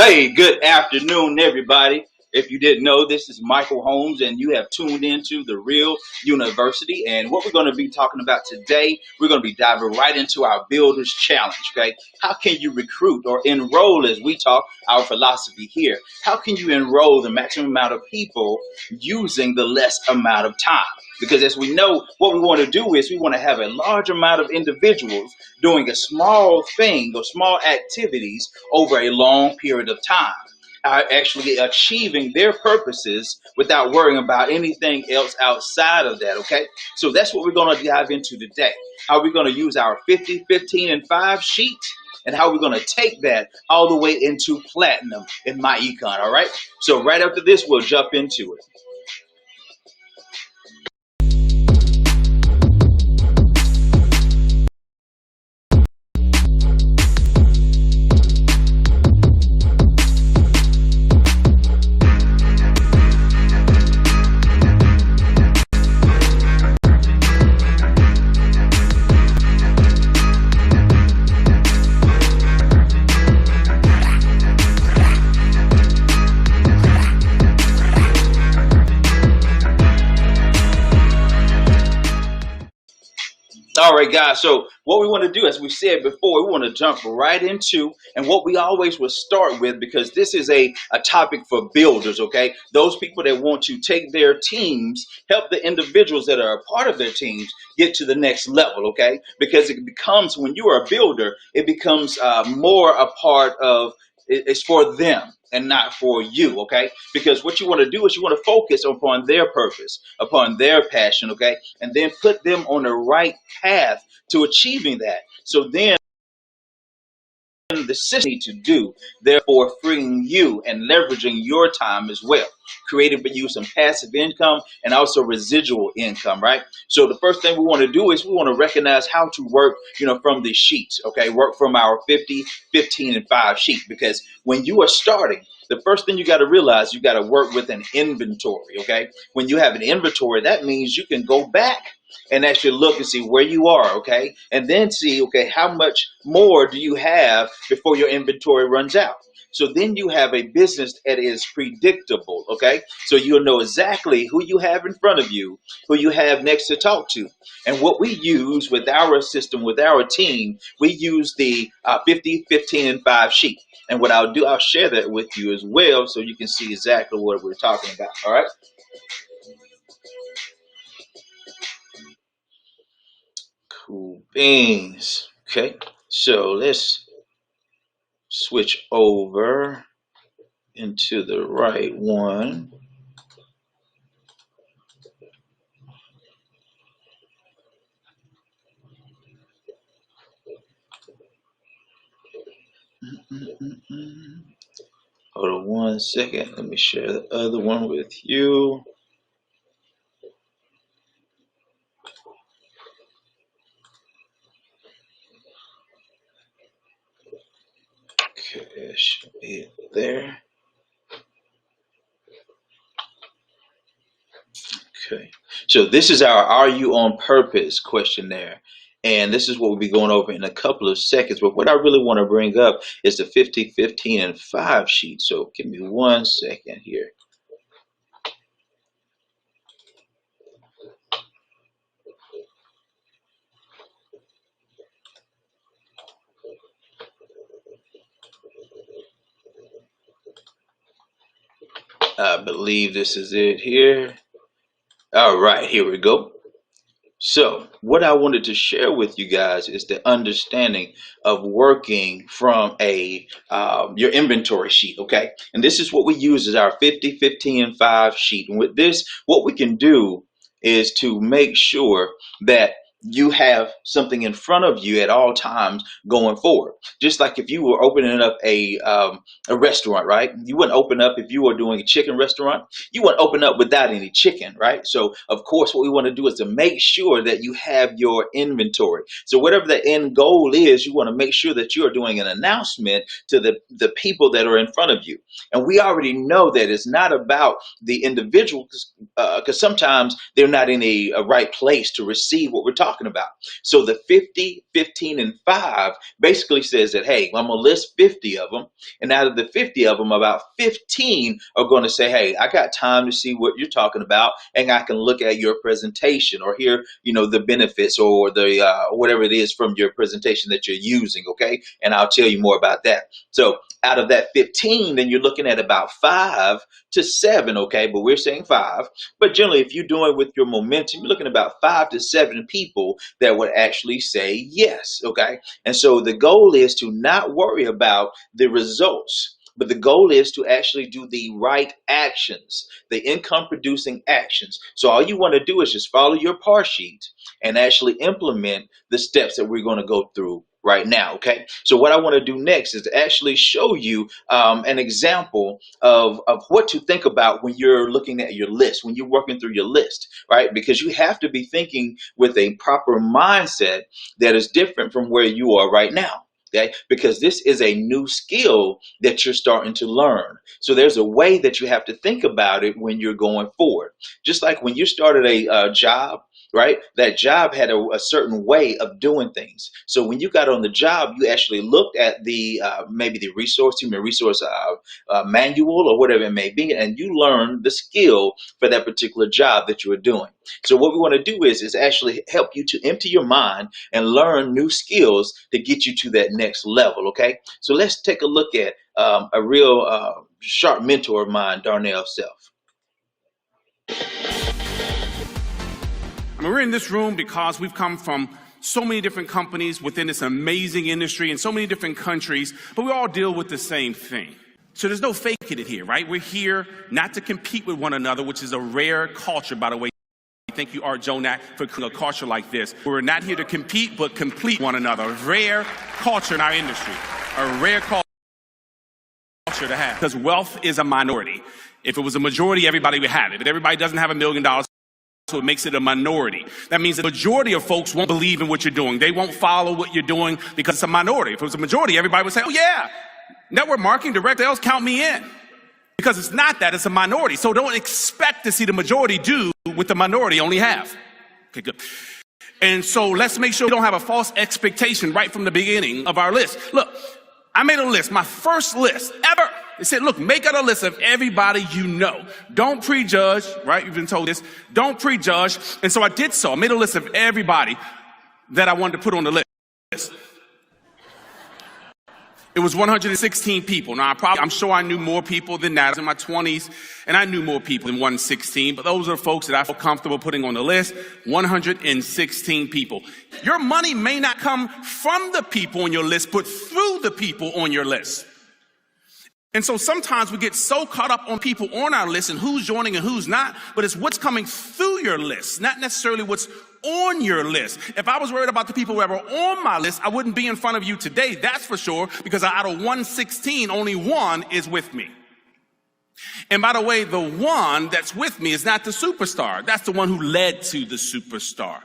Hey, good afternoon, everybody. If you didn't know, this is Michael Holmes, and you have tuned into the Real University. And what we're going to be talking about today, we're going to be diving right into our Builders Challenge. Okay, how can you recruit or enroll, as we talk our philosophy here? How can you enroll the maximum amount of people using the less amount of time? Because as we know, what we want to do is we want to have a large amount of individuals doing a small thing or small activities over a long period of time, actually achieving their purposes without worrying about anything else outside of that. Okay, so that's what we're going to dive into today. How we're going to use our 50, 15, and 5 sheet, and how we're going to take that all the way into platinum in my econ. All right, so right after this, we'll jump into it. All right, guys. So what we want to do, as we said before, we want to jump right into, and what we always would start with, because this is a topic for builders, okay? Those people that want to take their teams, help the individuals that are a part of their teams get to the next level, okay? Because it becomes, when you are a builder, it becomes more a part of, it's for them and not for you, okay? Because what you want to do is you want to focus upon their purpose, upon their passion, okay? And then put them on the right path to achieving that. So then the system need to do, therefore freeing you and leveraging your time as well, creating for you some passive income and also residual income, right? So the first thing we want to do is we want to recognize how to work, from the sheets, okay? Work from our 50, 15, and 5 sheet, because when you are starting, the first thing you got to realize, you got to work with an inventory, okay? When you have an inventory, that means you can go back and actually look and see where you are, okay? And then see, okay, how much more do you have before your inventory runs out? So then you have a business that is predictable, okay? So you'll know exactly who you have in front of you, who you have next to talk to. And what we use with our system, with our team, we use the 50, 15, and 5 sheet. And what I'll do, I'll share that with you as well so you can see exactly what we're talking about, all right? Cool beans. Okay, so let's switch over into the right one. Hold on one second. Let me share the other one with you. Okay, should be there. Okay, so this is our "Are You on Purpose" questionnaire. And this is what we'll be going over in a couple of seconds. But what I really want to bring up is the 50, 15, and 5 sheet. So give me one second here. I believe this is it here. All right, here we go. So what I wanted to share with you guys is the understanding of working from a your inventory sheet, okay? And this is what we use as our 50, 15, and 5 sheet. And with this, what we can do is to make sure that you have something in front of you at all times going forward. Just like if you were opening up a restaurant, right? You wouldn't open up if you were doing a chicken restaurant. You wouldn't open up without any chicken, right? So of course, what we want to do is to make sure that you have your inventory. So whatever the end goal is, you want to make sure that you are doing an announcement to the people that are in front of you. And we already know that it's not about the individual, because sometimes they're not in a right place to receive what we're talking talking about. So the 50, 15, and 5 basically says that, hey, I'm going to list 50 of them. And out of the 50 of them, about 15 are going to say, hey, I got time to see what you're talking about, and I can look at your presentation or hear, the benefits or the whatever it is from your presentation that you're using, okay? And I'll tell you more about that. So out of that 15, then you're looking at about 5 to 7, okay? But we're saying 5. But generally, if you're doing with your momentum, you're looking at about 5 to 7 people that would actually say yes, okay? And so the goal is to not worry about the results, but the goal is to actually do the right actions, the income producing actions. So all you want to do is just follow your par sheet and actually implement the steps that we're going to go through right now, okay? So what I want to do next is to actually show you an example of what to think about when you're looking at your list, when you're working through your list, right? Because you have to be thinking with a proper mindset that is different from where you are right now. Okay? Because this is a new skill that you're starting to learn. So there's a way that you have to think about it when you're going forward. Just like when you started a job, right? That job had a certain way of doing things. So when you got on the job, you actually looked at the maybe the human resource manual or whatever it may be, and you learned the skill for that particular job that you were doing. So what we want to do is actually help you to empty your mind and learn new skills to get you to that next level, okay? So let's take a look at a real sharp mentor of mine, Darnell Self. We're in this room because we've come from so many different companies within this amazing industry in so many different countries, but we all deal with the same thing. So there's no faking it here, right? We're here not to compete with one another, which is a rare culture, by the way. Thank you, Art Jonak, for a culture like this. We're not here to compete, but complete one another. A rare culture in our industry. A rare culture to have. Because wealth is a minority. If it was a majority, everybody would have it. But everybody doesn't have $1 million. So it makes it a minority. That means the majority of folks won't believe in what you're doing. They won't follow what you're doing because it's a minority. If it was a majority, everybody would say, oh yeah, network marketing, direct sales, count me in. Because it's not that, it's a minority. So don't expect to see the majority do what the minority only have. Okay, good. And so let's make sure we don't have a false expectation right from the beginning of our list. Look, I made a list, my first list ever. It said, look, make out a list of everybody you know. Don't prejudge, right? You've been told this. Don't prejudge. And so I did so. I made a list of everybody that I wanted to put on the list. It was 116 people. Now, I'm sure I knew more people than that. I was in my 20s, and I knew more people than 116, but those are the folks that I feel comfortable putting on the list. 116 people. Your money may not come from the people on your list, but through the people on your list. And so sometimes we get so caught up on people on our list and who's joining and who's not, but it's what's coming through your list, not necessarily what's on your list. If I was worried about the people that were on my list, I wouldn't be in front of you today, that's for sure, because out of 116, only one is with me. And by the way, the one that's with me is not the superstar. That's the one who led to the superstar.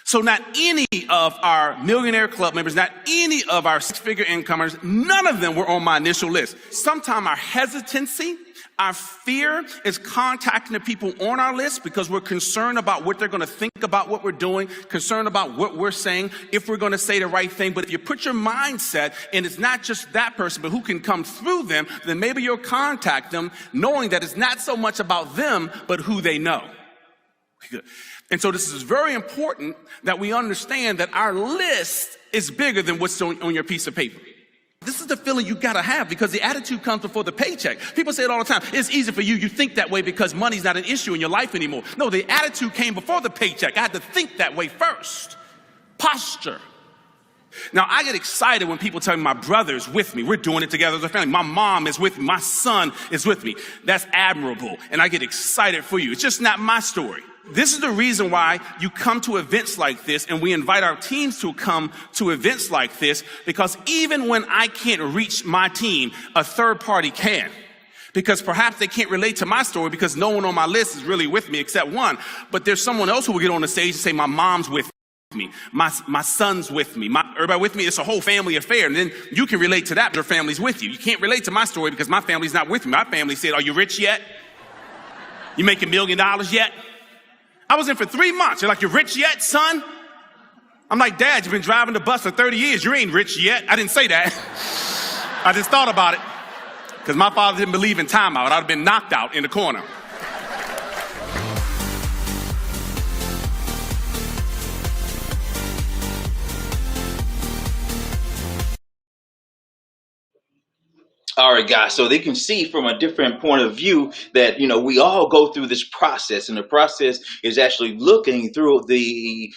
So not any of our Millionaire Club members, not any of our six-figure incomers, none of them were on my initial list. Sometimes our hesitancy, our fear is contacting the people on our list because we're concerned about what they're going to think about what we're doing, concerned about what we're saying, if we're going to say the right thing. But if you put your mindset, and it's not just that person, but who can come through them, then maybe you'll contact them knowing that it's not so much about them, but who they know. Good. And so this is very important that we understand that our list is bigger than what's on your piece of paper. This is the feeling you gotta have because the attitude comes before the paycheck. People say it all the time. It's easy for you. You think that way because money's not an issue in your life anymore. No, the attitude came before the paycheck. I had to think that way first. Posture. Now, I get excited when people tell me my brother's with me. We're doing it together as a family. My mom is with me. My son is with me. That's admirable. And I get excited for you. It's just not my story. This is the reason why you come to events like this, and we invite our teams to come to events like this, because even when I can't reach my team, a third party can. Because perhaps they can't relate to my story because no one on my list is really with me except one. But there's someone else who will get on the stage and say, my mom's with me. My son's with me. Everybody with me. It's a whole family affair. And then you can relate to that, but your family's with you. You can't relate to my story because my family's not with me. My family said, are you rich yet? You making $1 million yet? I was in for 3 months. You're like, you're rich yet, son? I'm like, Dad, you've been driving the bus for 30 years. You ain't rich yet. I didn't say that. I just thought about it because my father didn't believe in timeout. I'd have been knocked out in the corner. All right, guys. So they can see from a different point of view that, we all go through this process, and the process is actually looking through the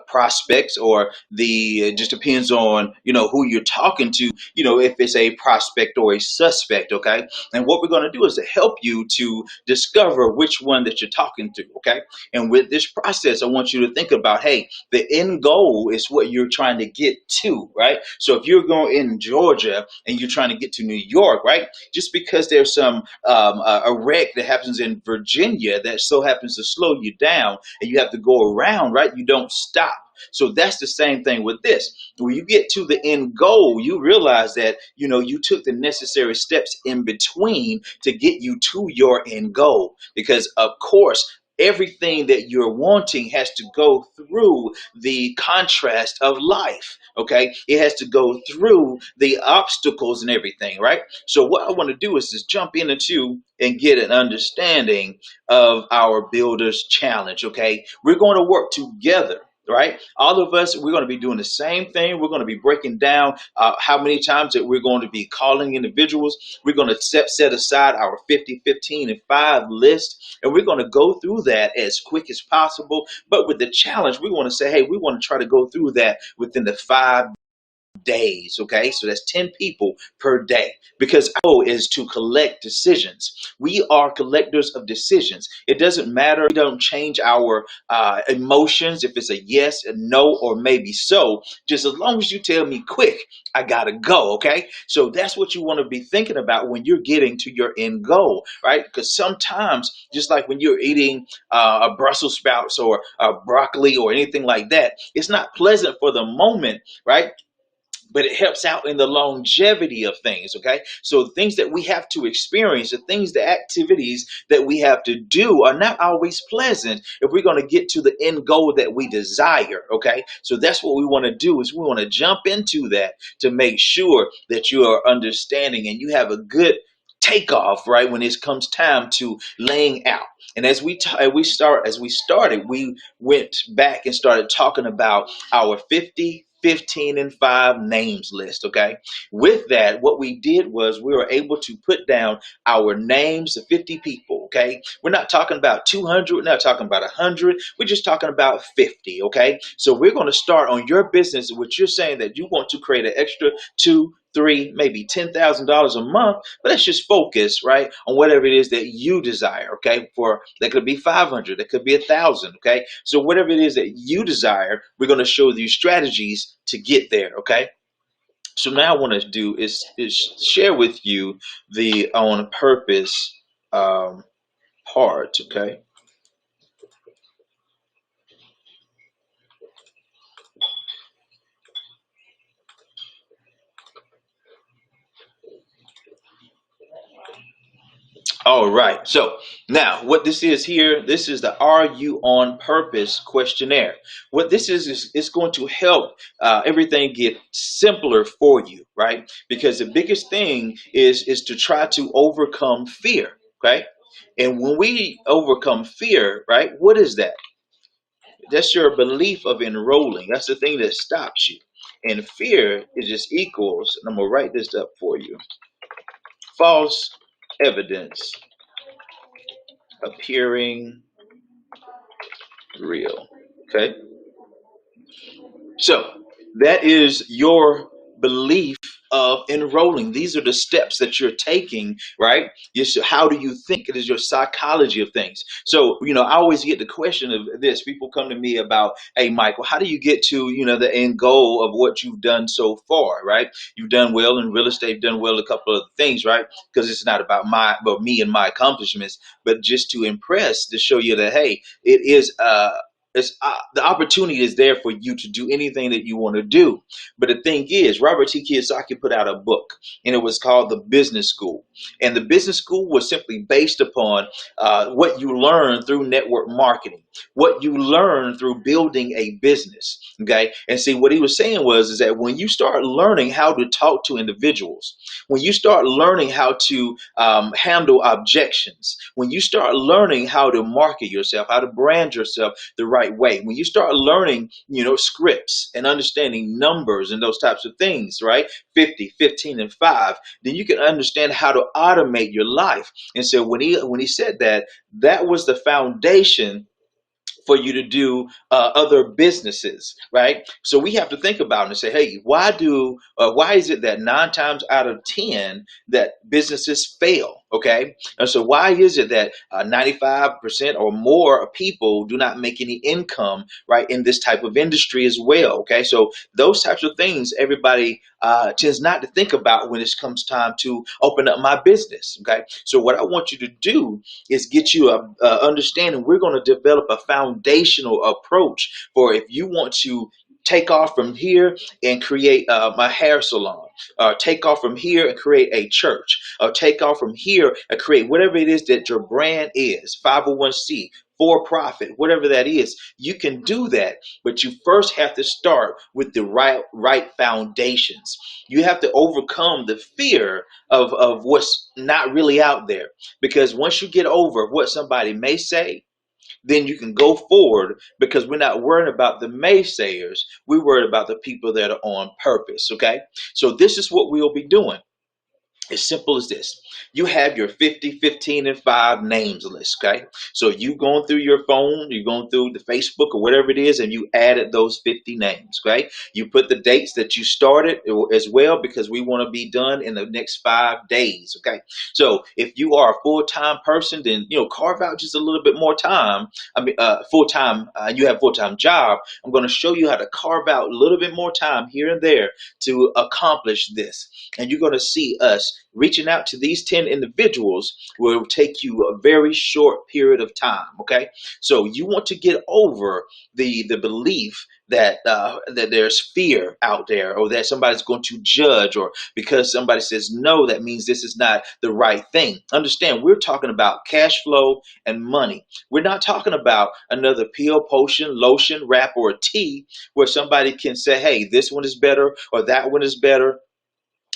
prospects, or it just depends on who you're talking to, if it's a prospect or a suspect. Okay, and what we're going to do is to help you to discover which one that you're talking to. Okay, and with this process, I want you to think about, hey, the end goal is what you're trying to get to, right? So if you're going in Georgia and you're trying to get to New York, right, just because there's some a wreck that happens in Virginia that so happens to slow you down and you have to go around, right, you don't stop. So that's the same thing with this. When you get to the end goal, you realize that you took the necessary steps in between to get you to your end goal, because of course everything that you're wanting has to go through the contrast of life. Okay, it has to go through the obstacles and everything, right? So what I want to do is just jump into and get an understanding of our builders challenge. Okay, we're going to work together, right? All of us, we're going to be doing the same thing. We're going to be breaking down how many times that we're going to be calling individuals. We're going to set aside our 50, 15, and 5 list, and we're going to go through that as quick as possible. But with the challenge, we want to say, hey, we want to try to go through that within the 5 days. Okay, so that's 10 people per day, because our goal is to collect decisions. We are collectors of decisions. It doesn't matter. We don't change our emotions if it's a yes, a no, or maybe so. Just as long as you tell me quick, I gotta go. Okay, so that's what you want to be thinking about when you're getting to your end goal, right? Because sometimes, just like when you're eating a Brussels sprouts or broccoli or anything like that, it's not pleasant for the moment, right? But it helps out in the longevity of things. Okay, so things that we have to experience, the activities that we have to do are not always pleasant if we're going to get to the end goal that we desire. Okay, so that's what we want to do, is we want to jump into that to make sure that you are understanding and you have a good takeoff, right, when it comes time to laying out. And as we started, we went back and started talking about our 50, 15, and 5 names list. Okay, with that, what we did was we were able to put down our names of 50 people. Okay, we're not talking about 200, we're not talking about 100, we're just talking about 50. Okay, so we're going to start on your business, which you're saying that you want to create an extra 2, 3, maybe $10,000 a month, but let's just focus, right, on whatever it is that you desire. Okay, for that could be 500, that could be 1,000. Okay, so whatever it is that you desire, we're going to show you strategies to get there. Okay, so now I want to do is share with you the on purpose part. Okay. All right. So now what this is here, this is the Are You on Purpose questionnaire. What this is it's going to help everything get simpler for you, right? Because the biggest thing is to try to overcome fear, okay? And when we overcome fear, right, what is that? That's your belief of enrolling. That's the thing that stops you. And fear is just equals, and I'm going to write this up for you, false evidence appearing real. Okay, so that is your belief of enrolling. These are the steps that you're taking, right? How do you think? It is your psychology of things. So, I always get the question of this. People come to me about, hey, Michael, how do you get to, the end goal of what you've done so far, right? You've done well in real estate, done well a couple of things, right? Because it's not about me and my accomplishments, but just to impress, to show you that, hey, it is the opportunity is there for you to do anything that you want to do. But the thing is, Robert T. Kiyosaki put out a book, and it was called The Business School. And the business school was simply based upon what you learn through network marketing, what you learn through building a business. Okay. And see, what he was saying is that when you start learning how to talk to individuals, when you start learning how to handle objections, when you start learning how to market yourself, how to brand yourself the right way, when you start learning, scripts and understanding numbers and those types of things, right? 50, 15, and 5, then you can understand how to automate your life. And so when he said that, that was the foundation for you to do other businesses, right? So we have to think about it and say, hey, why is it that 9 times out of 10 that businesses fail? Okay, and so why is it that 95% or more of people do not make any income, right, in this type of industry as well? Okay, so those types of things everybody tends not to think about when it comes time to open up my business. Okay, so what I want you to do is get you a understanding. We're going to develop a foundational approach for if you want to take off from here and create my hair salon, or take off from here and create a church, or take off from here and create whatever it is that your brand is, 501c, for profit, whatever that is. You can do that, but you first have to start with the right foundations. You have to overcome the fear of what's not really out there, because once you get over what somebody may say, then you can go forward, because we're not worried about the naysayers. We're worried about the people that are on purpose. Okay, so this is what we'll be doing. As simple as this. You have your 50, 15, and 5 names list, okay? So you going through your phone, you're going through the Facebook or whatever it is, and you added those 50 names, okay? You put the dates that you started as well, because we want to be done in the next 5 days, okay? So if you are a full-time person, then, carve out just a little bit more time. Full-time, you have a full-time job. I'm going to show you how to carve out a little bit more time here and there to accomplish this. And you're going to see us reaching out to these 10 individuals will take you a very short period of time. Okay, so you want to get over the belief that that there's fear out there, or that somebody's going to judge, or because somebody says no, that means this is not the right thing. Understand, we're talking about cash flow and money. We're not talking about another pill, potion, lotion, wrap, or a tea where somebody can say, hey, this one is better or that one is better.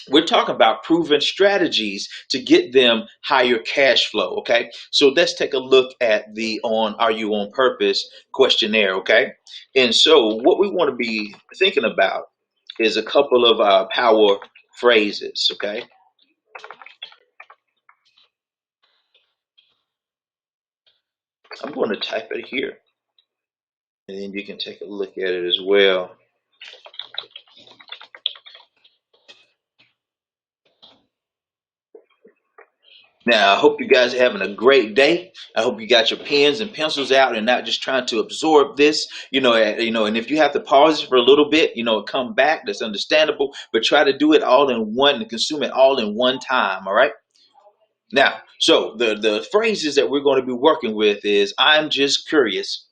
We're talking about proven strategies to get them higher cash flow. Okay, so let's take a look at the Are You on Purpose questionnaire. Okay, and so what we want to be thinking about is a couple of power phrases. Okay, I'm going to type it here, and then you can take a look at it as well. Now, I hope you guys are having a great day. I hope you got your pens and pencils out and not just trying to absorb this, and if you have to pause it for a little bit, come back, that's understandable, but try to do it all in one and consume it all in one time. All right. Now, so the phrases that we're going to be working with is, I'm just curious.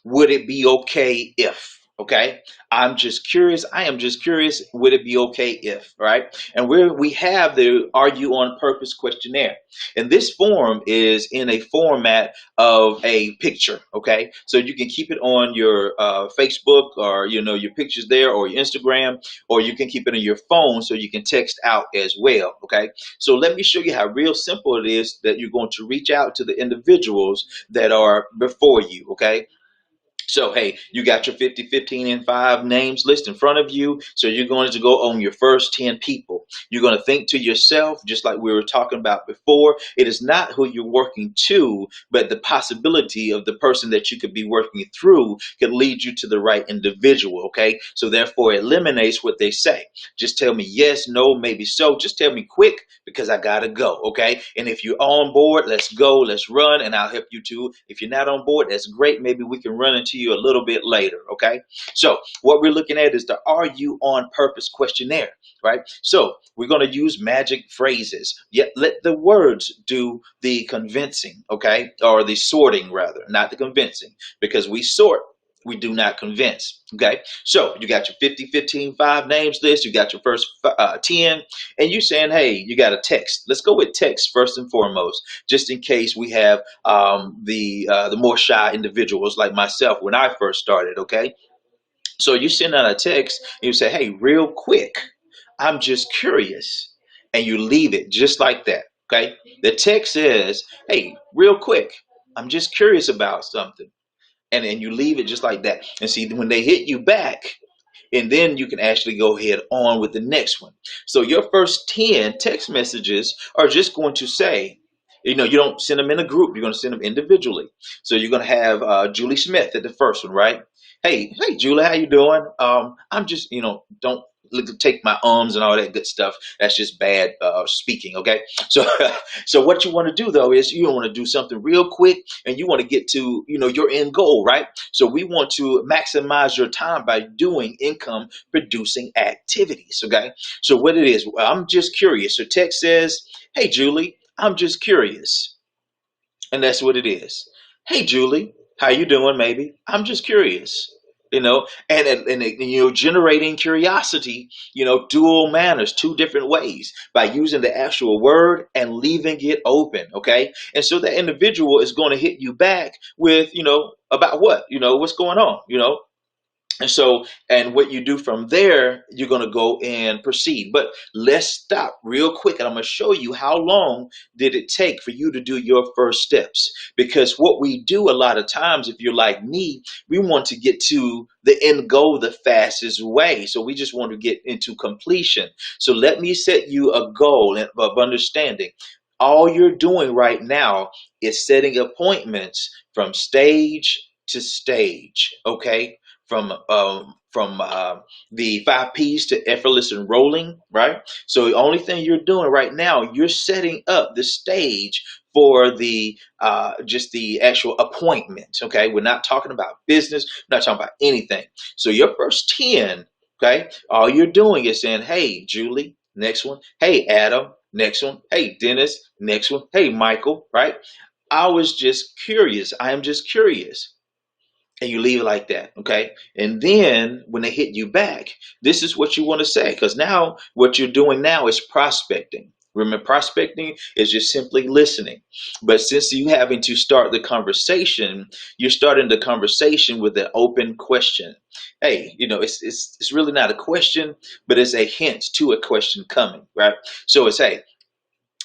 Would it be okay if? Okay, I'm just curious. I am just curious. Would it be okay if? Right? And we have the Are You on Purpose questionnaire, and this form is in a format of a picture. Okay, so you can keep it on your Facebook, or your pictures there, or your Instagram, or you can keep it on your phone so you can text out as well. Okay, so let me show you how real simple it is that you're going to reach out to the individuals that are before you. Okay. So, hey, you got your 50, 15, and 5 names list in front of you. So you're going to go on your first 10 people. You're going to think to yourself, just like we were talking about before, it is not who you're working to, but the possibility of the person that you could be working through could lead you to the right individual, okay? So therefore, it eliminates what they say. Just tell me yes, no, maybe so. Just tell me quick, because I got to go, okay? And if you're on board, let's go, let's run, and I'll help you too. If you're not on board, that's great. Maybe we can run into you a little bit later. Okay. So what we're looking at is the Are You on Purpose questionnaire, right? So we're going to use magic phrases. Yet let the words do the convincing, okay? Or the sorting rather, not the convincing, because we sort, we do not convince. Okay, so you got your 50, 15, 5 names list. You got your first 10, and you saying, hey, you got a text. Let's go with text first and foremost, just in case we have the more shy individuals like myself when I first started. Okay, so you send out a text and you say, hey, real quick, I'm just curious, and you leave it just like that. Okay, the text says, hey, real quick, I'm just curious about something, and you leave it just like that. And see, when they hit you back, and then you can actually go ahead on with the next one. So your first 10 text messages are just going to say, you know, you don't send them in a group, you're going to send them individually. So you're going to have Julie Smith at the first one, right? Hey Julie, how you doing? I'm just, don't take my ums and all that good stuff. That's just bad speaking. Okay, so so what you want to do though is you want to do something real quick, and you want to get to your end goal, right? So we want to maximize your time by doing income producing activities. Okay, so what it is, I'm just curious. So text says, hey Julie, I'm just curious, and that's what it is. Hey Julie, how you doing? Maybe I'm just curious. Generating curiosity, dual manners, two different ways by using the actual word and leaving it open. Okay, and so that individual is going to hit you back with, about what, what's going on, and what you do from there, you're going to go and proceed. But let's stop real quick, and I'm going to show you how long did it take for you to do your first steps. Because what we do a lot of times, if you're like me, we want to get to the end goal the fastest way. So we just want to get into completion. So let me set you a goal of understanding. All you're doing right now is setting appointments from stage to stage, okay? From the 5 P's to effortless enrolling, right? So the only thing you're doing right now, you're setting up the stage for the just the actual appointment. Okay, we're not talking about business, we're not talking about anything. So your first 10, okay, all you're doing is saying, hey Julie, next one. Hey Adam, next one. Hey Dennis, next one. Hey Michael, right? I was just curious. I am just curious. And you leave it like that, okay? And then when they hit you back, this is what you want to say, because now what you're doing now is prospecting. Remember, prospecting is just simply listening. But since you're having to start the conversation, you're starting the conversation with an open question. Hey, it's really not a question, but it's a hint to a question coming, right? So it's, hey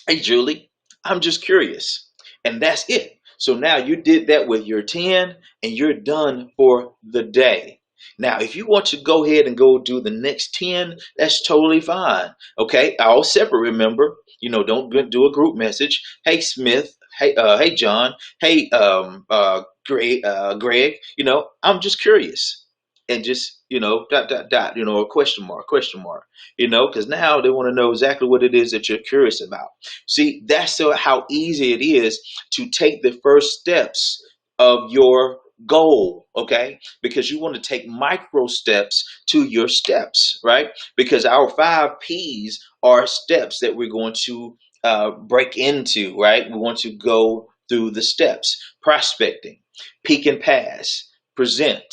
Julie, I'm just curious. And that's it. So now you did that with your 10, and you're done for the day. Now, if you want to go ahead and go do the next 10, that's totally fine. Okay, all separate, remember. Don't do a group message. Hey Smith, hey John, hey Greg, I'm just curious. And just, dot, dot, dot, a question mark, because now they want to know exactly what it is that you're curious about. See, that's how easy it is to take the first steps of your goal, okay? Because you want to take micro steps to your steps, right? Because our 5 P's are steps that we're going to break into, right? We want to go through the steps: prospecting, peak and pass, present,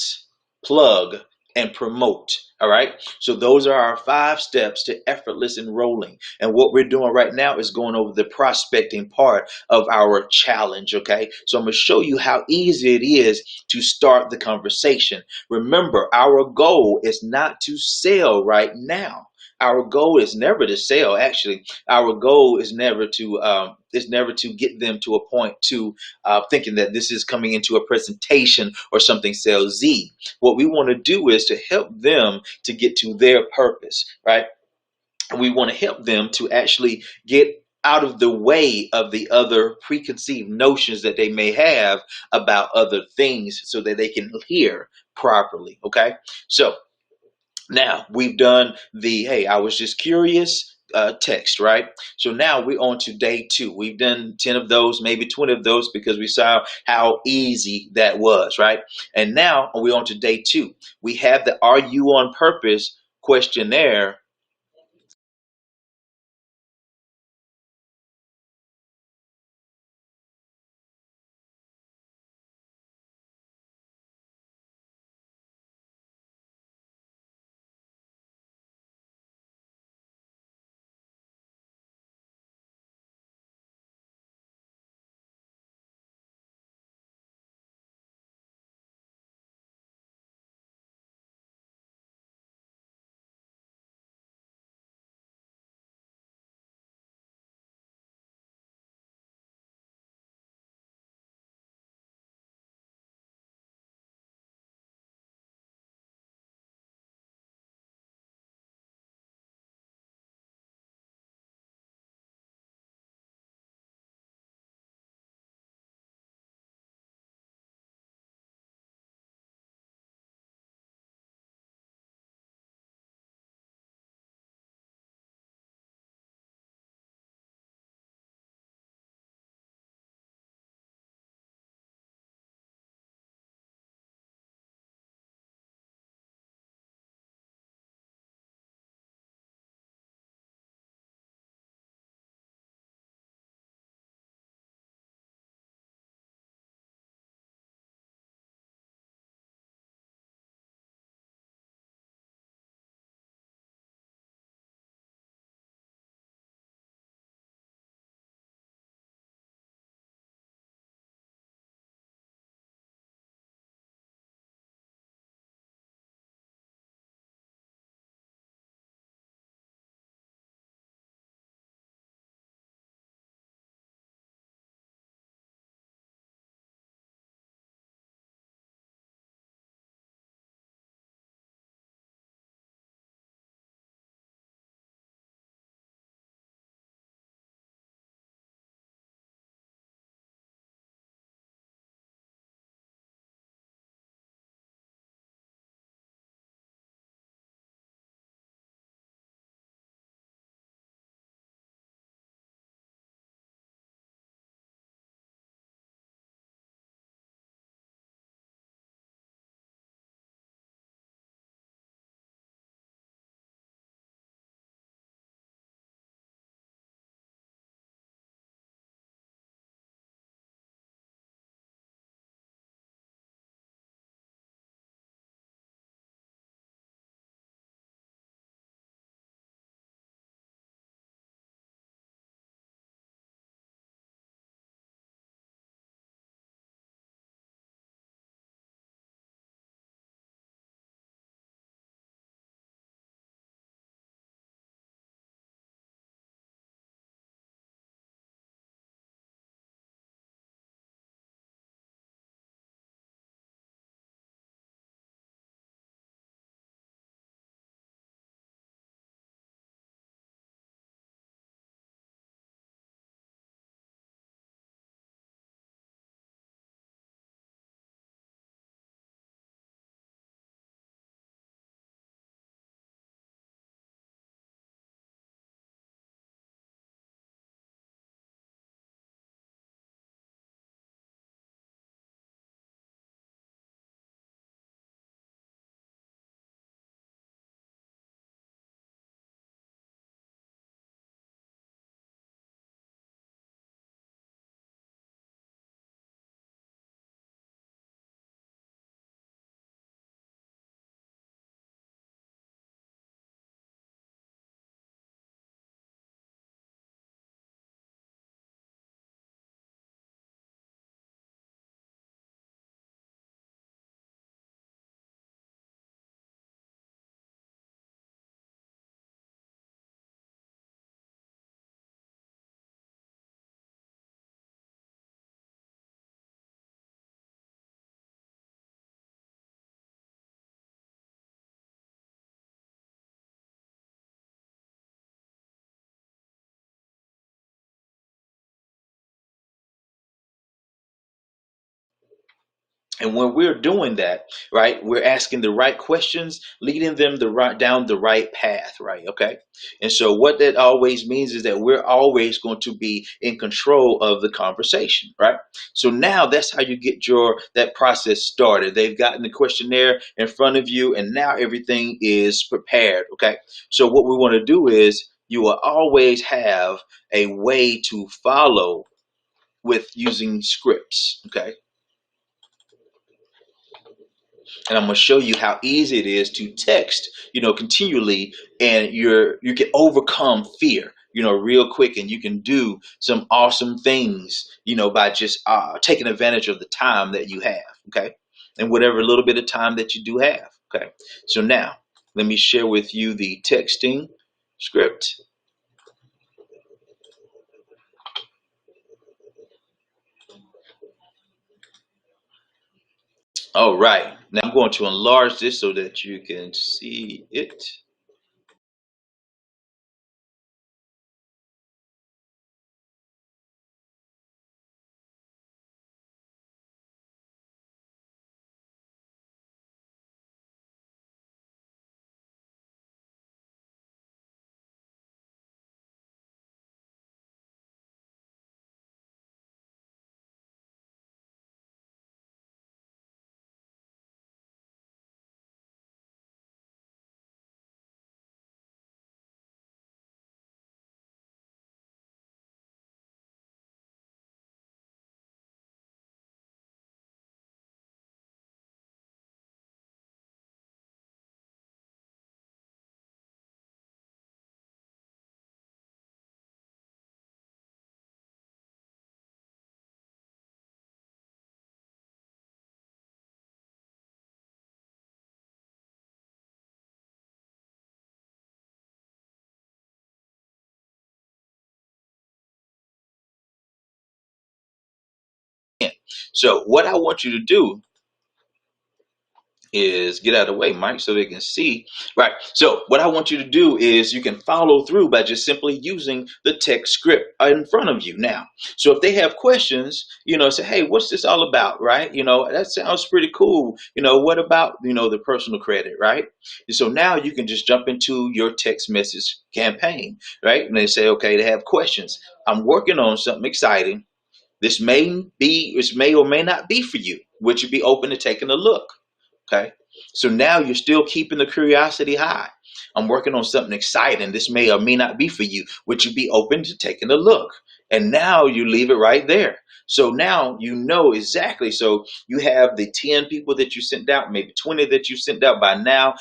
plug, and promote. All right. So those are our 5 steps to effortless enrolling. And what we're doing right now is going over the prospecting part of our challenge. Okay. So I'm going to show you how easy it is to start the conversation. Remember, our goal is not to sell right now. Our goal is never to sell. Actually, our goal is never to get them to a point to thinking that this is coming into a presentation or something salesy. What we want to do is to help them to get to their purpose, right? We want to help them to actually get out of the way of the other preconceived notions that they may have about other things, so that they can hear properly. Okay, so now we've done the, hey, I was just curious. text, right? So now we're on to day two. We've done 10 of those, maybe 20 of those, because we saw how easy that was, right? And now we're on to day two. We have the "Are you on purpose" questionnaire. And when we're doing that, right, we're asking the right questions, leading them down the right path, right? Okay. And so what that always means is that we're always going to be in control of the conversation, right? So now that's how you get that process started. They've gotten the questionnaire in front of you, and now everything is prepared. Okay. So what we want to do is you will always have a way to follow with using scripts. Okay. And I'm going to show you how easy it is to text, continually, and you can overcome fear, real quick, and you can do some awesome things, by just taking advantage of the time that you have, okay, and whatever little bit of time that you do have, okay. So now let me share with you the texting script. All right, now I'm going to enlarge this so that you can see it. So what I want you to do is get out of the way, Mike, so they can see. Right. So what I want you to do is you can follow through by just simply using the text script in front of you now. So if they have questions, say, hey, what's this all about? Right. That sounds pretty cool. What about, the personal credit? Right. And so now you can just jump into your text message campaign. Right. And they say, okay, they have questions. I'm working on something exciting. This may or may not be for you. Would you be open to taking a look? Okay. So now you're still keeping the curiosity high. I'm working on something exciting. This may or may not be for you. Would you be open to taking a look? And now you leave it right there. So now you know exactly. So you have the 10 people that you sent out, maybe 20 that you sent out by now.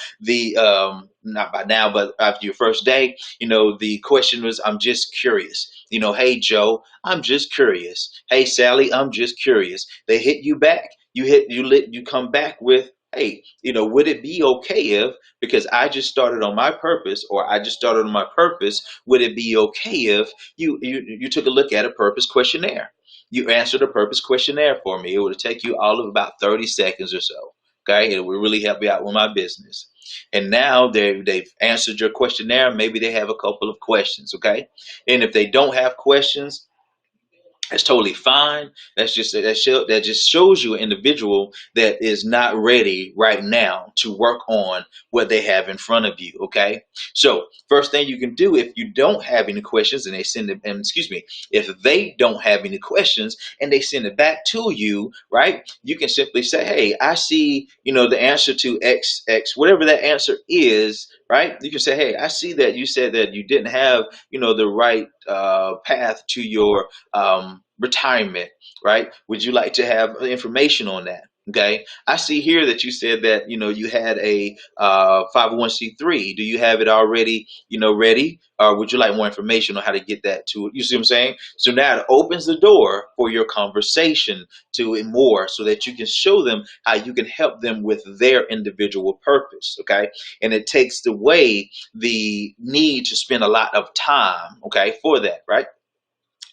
Not by now, but after your first day, the question was, I'm just curious. Hey, Joe, I'm just curious. Hey, Sally, I'm just curious. They hit you back. You come back with, hey, would it be okay if, because I just started on my purpose, or I just started on my purpose, would it be okay if you took a look at a purpose questionnaire? You answered a purpose questionnaire for me. It would take you all of about 30 seconds or so. Okay, it would really help me out with my business. And now they've answered your questionnaire. Maybe they have a couple of questions. Okay, and if they don't have questions, that's totally fine. That just shows you an individual that is not ready right now to work on what they have in front of you. Okay. So first thing you can do, if you don't have any questions and they send it, and excuse me, if they don't have any questions and they send it back to you, right? You can simply say, hey, I see, the answer to X, whatever that answer is, right? You can say, hey, I see that you said that you didn't have, the right path to your retirement, right? Would you like to have information on that? Okay. I see here that you said that, you had a 501c3. Do you have it already, ready? Or would you like more information on how to get that to it? You see what I'm saying? So now it opens the door for your conversation to it more, so that you can show them how you can help them with their individual purpose. Okay. And it takes away the need to spend a lot of time, okay, for that, right?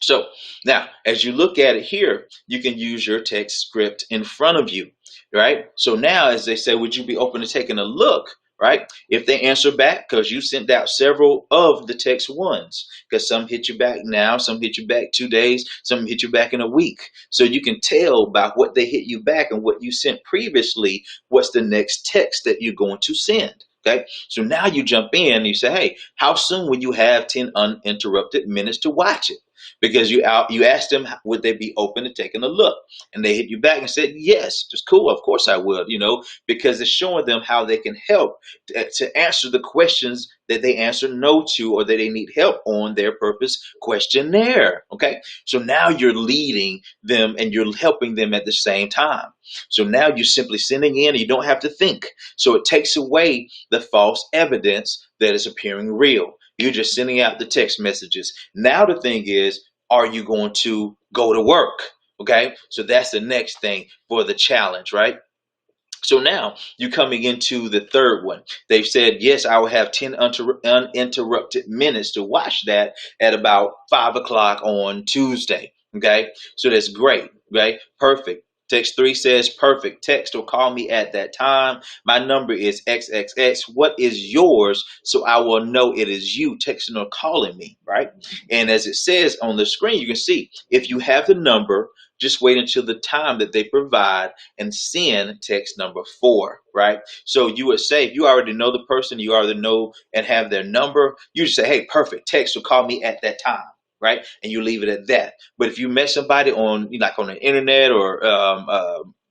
So now, as you look at it here, you can use your text script in front of you, right? So now, as they say, would you be open to taking a look? right? If they answer back, because you sent out several of the text ones, because some hit you back now, some hit you back 2 days, some hit you back in a week. So you can tell by what they hit you back and what you sent previously, what's the next text that you're going to send. Okay, so now you jump in and you say, hey, how soon will you have 10 uninterrupted minutes to watch it? Because you asked them, would they be open to taking a look? And they hit you back and said, yes, just cool. Of course I would, because it's showing them how they can help to answer the questions that they answer no to, or that they need help on their purpose questionnaire. Okay. So now you're leading them and you're helping them at the same time. So now you're simply sending in and you don't have to think. So it takes away the false evidence that is appearing real. You're just sending out the text messages. Now the thing is, are you going to go to work? Okay, so that's the next thing for the challenge, right? So now you're coming into the third one. They've said, yes, I will have 10 uninterrupted minutes to watch that at about 5 o'clock on Tuesday. Okay, so that's great, right? Perfect. Text 3 says, perfect. Text or call me at that time. My number is XXX. What is yours? So I will know it is you texting or calling me, right? And as it says on the screen, you can see if you have the number, just wait until the time that they provide and send text number 4, right? So you would say, if you already know the person, you already know and have their number, you just say, hey, perfect. Text or call me at that time. Right, and you leave it at that. But if you met somebody on, like on the internet, or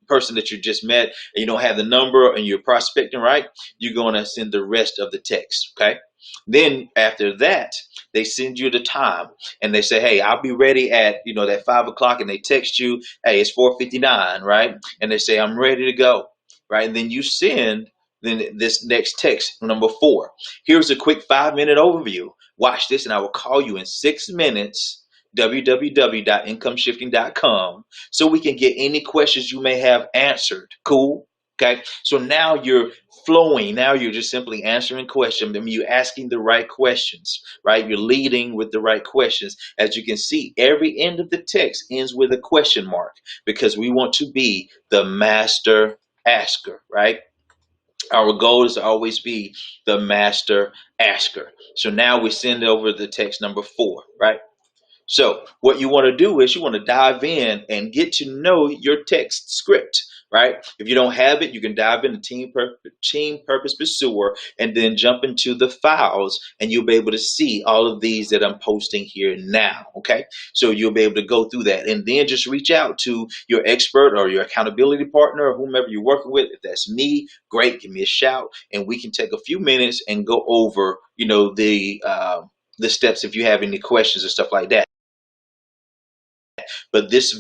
person that you just met, and you don't have the number and you're prospecting, right, you're going to send the rest of the text. Okay. Then after that, they send you the time and they say, hey, I'll be ready at that 5 o'clock, and they text you, hey, it's 4:59, right? And they say, I'm ready to go, right? And then you send this next text number 4. Here's a quick 5-minute overview. Watch this, and I will call you in 6 minutes, www.incomeshifting.com, so we can get any questions you may have answered. Cool? Okay. So now you're flowing. Now you're just simply answering questions. I mean, you're asking the right questions, right? You're leading with the right questions. As you can see, every end of the text ends with a question mark, because we want to be the master asker, right? Our goal is to always be the master asker. So now we send over the text number 4, right? So what you want to do is you want to dive in and get to know your text script, right? If you don't have it, you can dive into Team Purpose Pursuer and then jump into the files, and you'll be able to see all of these that I'm posting here now, okay? So you'll be able to go through that, and then just reach out to your expert or your accountability partner or whomever you're working with. If that's me, great, give me a shout, and we can take a few minutes and go over, the steps if you have any questions and stuff like that. But this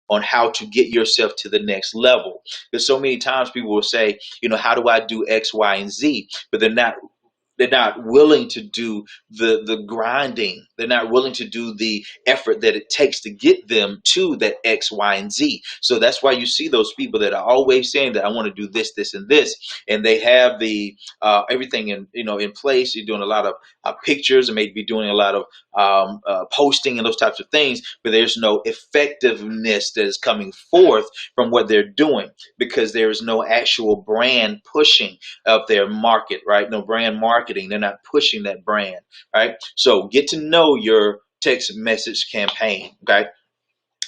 on how to get yourself to the next level. Because so many times people will say, how do I do X, Y, and Z? But they're not willing to do the grinding. They're not willing to do the effort that it takes to get them to that X, Y, and Z. So that's why you see those people that are always saying that I want to do this, this, and this, and they have the everything in place. You're doing a lot of pictures and maybe doing a lot of posting and those types of things, but there's no effectiveness that is coming forth from what they're doing, because there is no actual brand pushing of their market, right? No brand marketing. They're not pushing that brand, right? So get to know your text message campaign, okay?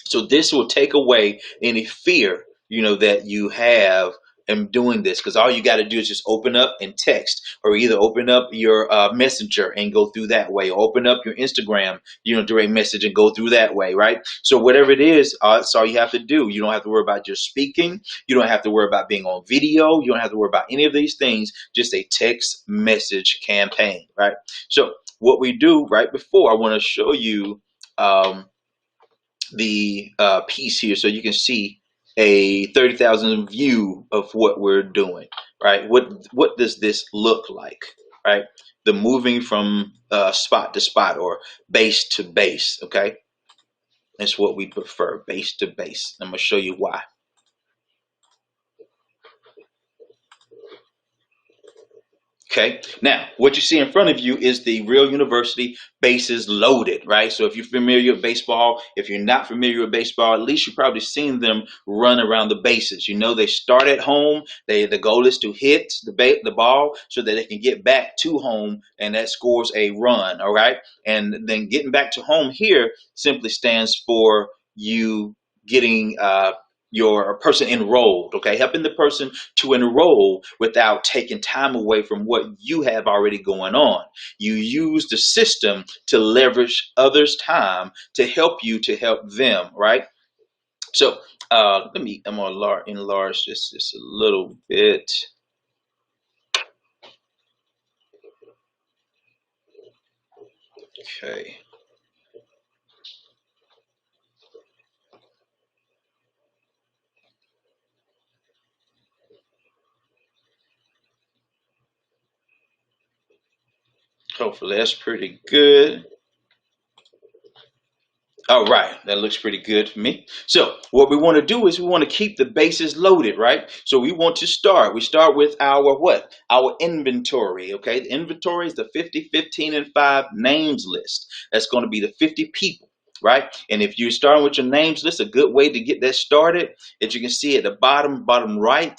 So this will take away any fear, that you have in doing this, because all you got to do is just open up and text, or either open up your messenger and go through that way, or open up your Instagram, direct message and go through that way, right? So whatever it is, that's all you have to do. You don't have to worry about just speaking. You don't have to worry about being on video. You don't have to worry about any of these things. Just a text message campaign, right? So what we do right before, I want to show you the piece here, so you can see a 30,000 view of what we're doing, right? What does this look like, right? The moving from spot to spot, or base to base, okay? That's what we prefer, base to base. I'm gonna show you why. Okay, now what you see in front of you is the real university bases loaded, right? So if you're familiar with baseball, if you're not familiar with baseball, at least you've probably seen them run around the bases. You know, they start at home. The goal is to hit the ball so that they can get back to home, and that scores a run. All right, and then getting back to home here simply stands for you getting your person enrolled, okay? Helping the person to enroll without taking time away from what you have already going on. You use the system to leverage others' time to help you to help them, right? So I'm gonna enlarge this just a little bit. Okay. Hopefully that's pretty good. All right, that looks pretty good for me. So what we want to do is we want to keep the bases loaded, right? So we want to start. We start with our what? Our inventory, okay? The inventory is the 50, 15, and 5 names list. That's going to be the 50 people, right? And if you're starting with your names list, a good way to get that started, as you can see at the bottom right,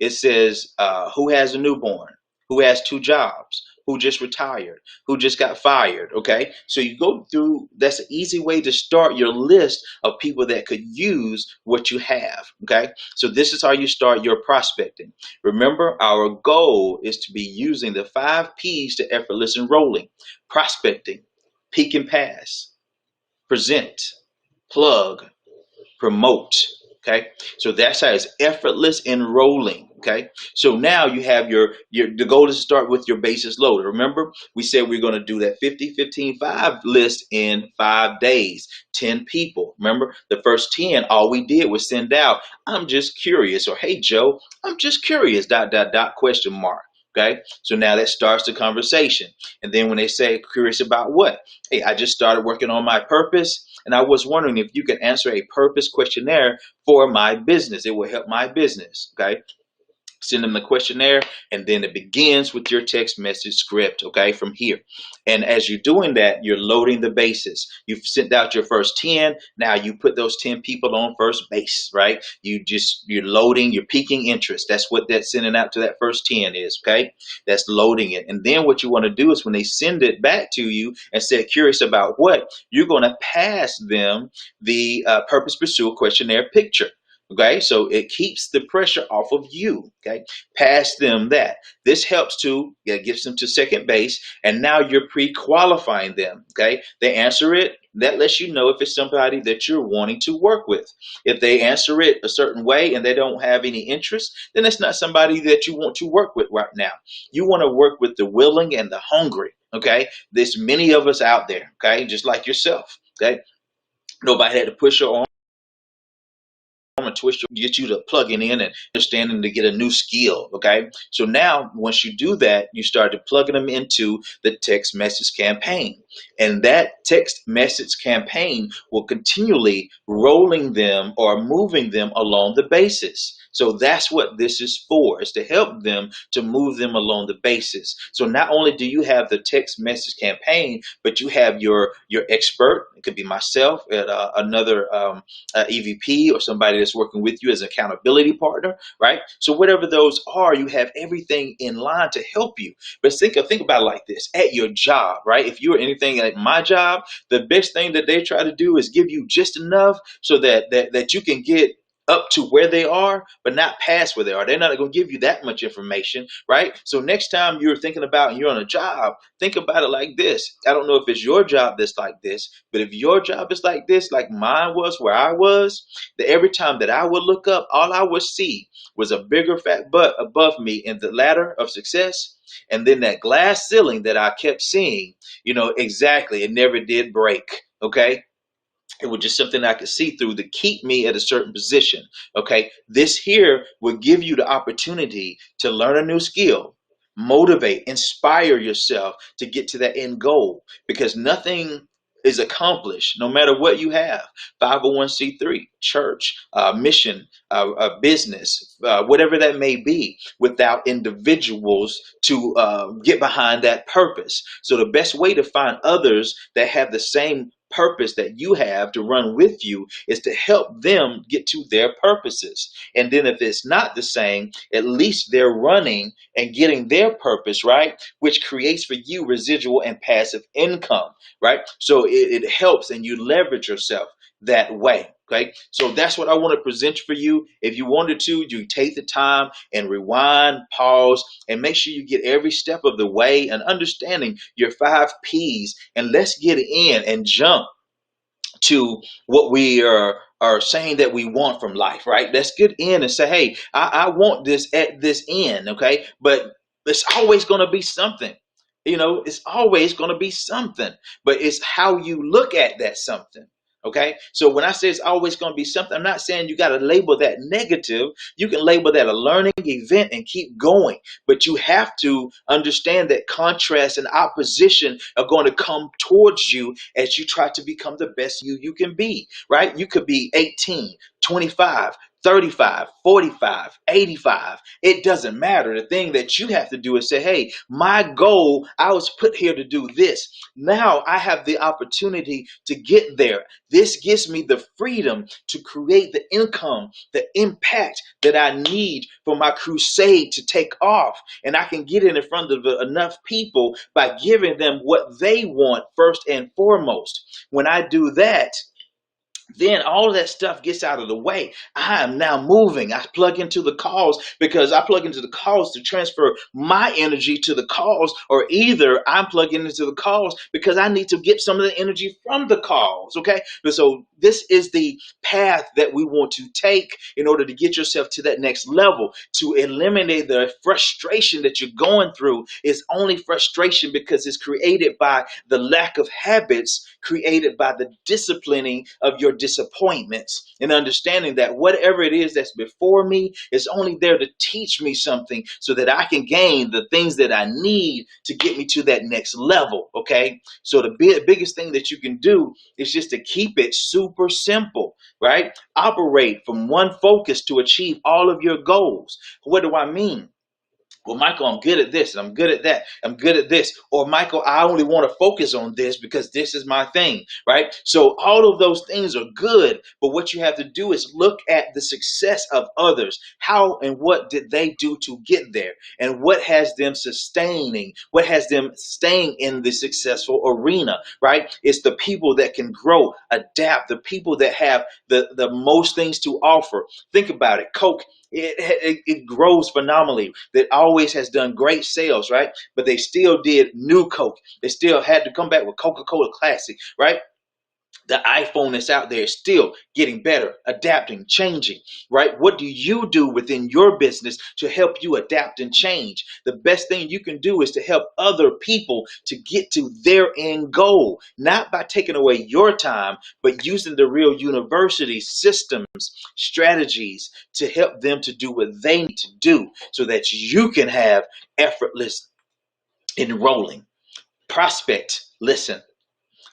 it says who has a newborn, who has 2 jobs, who just retired, who just got fired. Okay, so you go through. That's an easy way to start your list of people that could use what you have. Okay, so this is how you start your prospecting. Remember, our goal is to be using the 5 P's to effortless enrolling: prospecting, peak and pass, present, plug, promote. Okay, so that's how it's effortless enrolling. Okay, so now you have the goal is to start with your bases loaded. Remember, we said we're going to do that 50, 15, 5 list in 5 days, 10 people. Remember, the first 10, all we did was send out, I'm just curious, or hey Joe, I'm just curious, question mark. Okay, so now that starts the conversation. And then when they say curious about what? Hey, I just started working on my purpose, and I was wondering if you could answer a purpose questionnaire for my business. It will help my business. Okay, send them the questionnaire, and then it begins with your text message script, okay, from here. And as you're doing that, you're loading the bases. You've sent out your first 10. Now you put those 10 people on first base, right? You're loading, you're piquing interest. That's what that sending out to that first 10 is, okay? That's loading it. And then what you want to do is when they send it back to you and say curious about what, you're going to pass them the purpose pursuit questionnaire picture. Okay, so it keeps the pressure off of you. Okay, pass them that. This helps to gets them to second base, and now you're pre-qualifying them. Okay, they answer it. That lets you know if it's somebody that you're wanting to work with. If they answer it a certain way and they don't have any interest, then it's not somebody that you want to work with right now. You want to work with the willing and the hungry. Okay, there's many of us out there. Okay, just like yourself. Okay, nobody had to push you on and twist get you to plugging in and understanding to get a new skill. Okay, so now once you do that, you start to plugging them into the text message campaign, and that text message campaign will continually rolling them or moving them along the basis. So that's what this is for, is to help them to move them along the basis. So not only do you have the text message campaign, but you have your expert. It could be myself, another EVP, or somebody that's working with you as an accountability partner, right? So whatever those are, you have everything in line to help you. But think about it like this: at your job, right? If you're anything like my job, the best thing that they try to do is give you just enough so that you can get up to where they are, but not past where they are. They're not going to give you that much information, right? So next time you're thinking about and you're on a job, think about it like this. I don't know if it's your job that's like this, but if your job is like this, like mine was where I was, that every time that I would look up, all I would see was a bigger fat butt above me in the ladder of success. And then that glass ceiling that I kept seeing, exactly, it never did break. Okay. It was just something I could see through to keep me at a certain position. Okay, this here will give you the opportunity to learn a new skill, motivate, inspire yourself to get to that end goal, because nothing is accomplished, no matter what you have, 501c3, church, mission, business, whatever that may be, without individuals to get behind that purpose. So the best way to find others that have the same purpose that you have to run with you is to help them get to their purposes. And then if it's not the same, at least they're running and getting their purpose, right? Which creates for you residual and passive income, right? So it helps and you leverage yourself that way. Okay, so that's what I want to present for you. If you wanted to, you take the time and rewind, pause, and make sure you get every step of the way and understanding your 5 P's. And let's get in and jump to what we are saying that we want from life, right? Let's get in and say, hey, I want this at this end, okay? But it's always going to be something. It's always going to be something, but it's how you look at that something. Okay, so when I say it's always going to be something, I'm not saying you got to label that negative. You can label that a learning event and keep going, but you have to understand that contrast and opposition are going to come towards you as you try to become the best you can be, right? You could be 18, 25, 35, 45, 85. It doesn't matter. The thing that you have to do is say, hey, my goal, I was put here to do this. Now I have the opportunity to get there. This gives me the freedom to create the income, the impact that I need for my crusade to take off. And I can get in front of enough people by giving them what they want first and foremost. When I do that, then all of that stuff gets out of the way. I am now moving. I plug into the cause because I plug into the cause to transfer my energy to the cause, or either I'm plugging into the cause because I need to get some of the energy from the cause. Okay. So this is the path that we want to take in order to get yourself to that next level, to eliminate the frustration that you're going through. Is only frustration because it's created by the lack of habits, created by the disciplining of your disappointments, and understanding that whatever it is that's before me is only there to teach me something so that I can gain the things that I need to get me to that next level. Okay, so the biggest thing that you can do is just to keep it super simple, right? Operate from one focus to achieve all of your goals. What do I mean? Well, Michael, I'm good at this, and I'm good at that. I'm good at this. Or Michael, I only want to focus on this because this is my thing, right? So all of those things are good, but what you have to do is look at the success of others. How and what did they do to get there? And what has them sustaining? What has them staying in the successful arena, right? It's the people that can grow, adapt, the people that have the most things to offer. Think about it. Coke, it grows phenomenally. That always has done great sales, right? But they still did new Coke. They still had to come back with Coca-Cola Classic, right? The iPhone that's out there is still getting better, adapting, changing, right? What do you do within your business to help you adapt and change? The best thing you can do is to help other people to get to their end goal, not by taking away your time, but using the real university systems, strategies to help them to do what they need to do so that you can have effortless enrolling. Prospect, listen.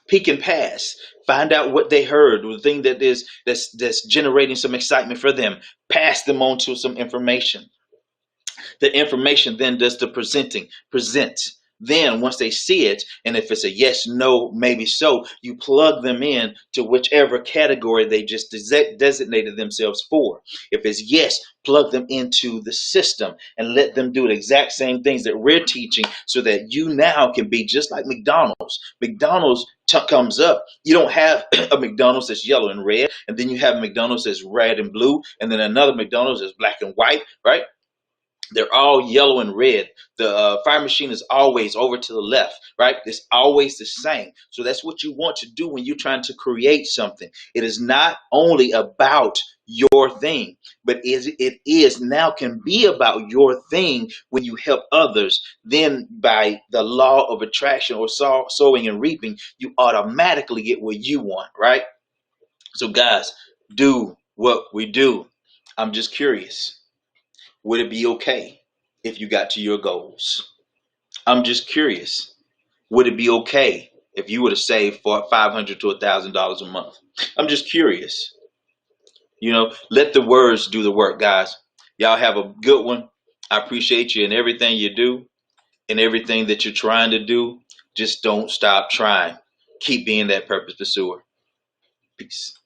Peek and pass. Find out what they heard, the thing that's generating some excitement for them. Pass them on to some information. The information then does the presenting. Present. Then once they see it, and if it's a yes, no, maybe so, you plug them in to whichever category they just designated themselves for. If it's yes, plug them into the system and let them do the exact same things that we're teaching so that you now can be just like McDonald's. McDonald's comes up. You don't have a McDonald's that's yellow and red, and then you have McDonald's that's red and blue, and then another McDonald's that's black and white, right? They're all yellow and red. The fire machine is always over to the left, right? It's always the same. So that's what you want to do when you're trying to create something. It is not only about your thing, but it is now can be about your thing when you help others. Then by the law of attraction or sowing and reaping, you automatically get what you want, right? So guys, do what we do. I'm just curious. Would it be okay if you got to your goals? I'm just curious. Would it be okay if you were to save for $500 to $1,000 a month? I'm just curious. You know, let the words do the work, guys. Y'all have a good one. I appreciate you in everything you do and everything that you're trying to do. Just don't stop trying. Keep being that purpose pursuer. Peace.